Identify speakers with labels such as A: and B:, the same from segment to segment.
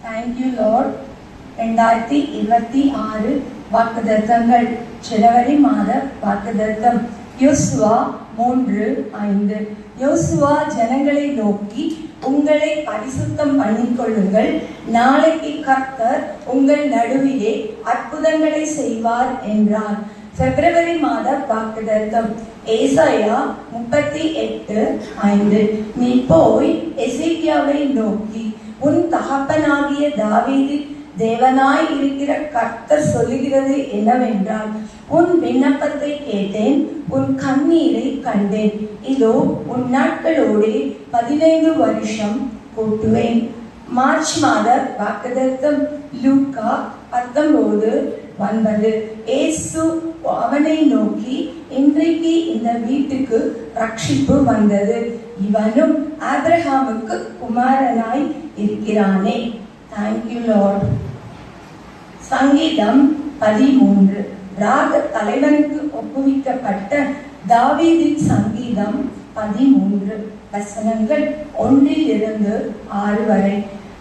A: Thank you Lord. 2026 வாக்குதத்தங்கள். ஜனவரி மாத வாக்குதத்தம். யோசுவா 3:5. யோசுவா ஜனங்களை நோக்கி, உங்களை பரிசுத்தம் பண்ணிக்கொள்ளுங்கள், நாளைக்கு கர்த்தர் உங்கள் நடுவிலே அற்புதங்களை செய்வார் என்றார். பிப்ரவரி மாத வாக்குதத்தம். ஏசாயா 38:5. நீ போய் எசேக்கியாவை நோக்கி, உன் தகப்பனாகிய தாவீது தேவனாய் இருக்கிற கர்த்தர் சொல்லுகிறது என்னவென்றால், உன் விண்ணப்பத்தை கேட்டேன், உன் கண்ணீரை கண்டேன். இதோ உன் நாட்களோடு 15 வருஷம் கூட்டுவேன். மார்ச் மாத வாக்குதத்தம். லூக்கா 19:9. இயேசு அவனை நோக்கி, இன்றைக்கு இந்த வீட்டுக்கு ரட்சிப்பு வந்தது, இவனும் ஆபிரகாமுக்கு குமாரனாய் இருக்கிறானே. Thank you Lord. சங்கீதம் 13. ராக தலைவனுக்கு ஒப்புவிக்கப்பட்ட தாவீதின் சங்கீதம் 13. வசனங்கள் 1-6 வரை.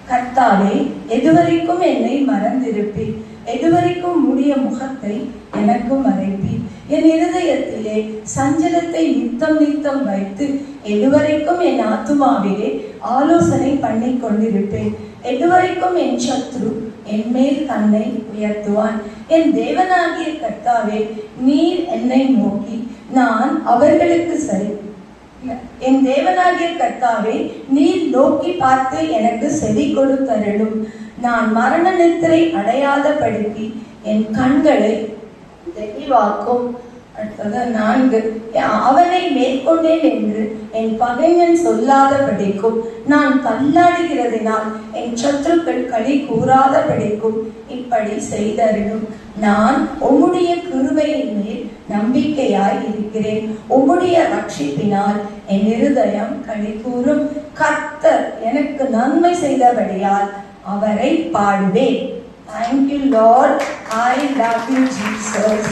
A: கர்த்தாவே, எதுவரைக்கும் என்னை மறந்திருப்பீர்? எதுவரைக்கும் உம்முடைய முகத்தை எனக்கு மறைப்பீர்? என் இருதயத்திலே சஞ்சலத்தை நித்தம் நித்தம் வைத்து எதுவரைக்கும் என் ஆத்துமாவிலே ஆலோசனை பண்ணி கொண்டிருப்பேன்? எதுவரைக்கும் என் சத்ரு என் மேல் தன்னை உயர்த்துவான்? என் தேவனாகிய கர்த்தாவே, நீர் என்னை நோக்கி, நான் அவர்களுக்கு சரி. என் தேவனாகிய கர்த்தாவே, நீர் நோக்கி பார்த்து எனக்கு செவி கொடுத்தருளும். நான் மரண நித்திரை அடையாதபடிக்கு என் கண்களை தெளிவாக்கும். 4. அவனை மேற்கொண்டேன் என்று என் பகைஞன் சொல்லாதபடிக்கும், நான் தள்ளாடுகிறதினால் என் சத்துருக்கள் களி கூறாதபடிக்கும் இப்படி செய்தருளும். நான் உம்முடைய கிருபையின் மேல் நம்பிக்கையாய் இருக்கிறேன். உம்முடைய ரட்சிப்பினால் என் இருதயம் களி கூறும். கர்த்தர் எனக்கு நன்மை செய்தபடியால் அவரை பாடுவேன். Thank you, Lord. I love you, Jesus.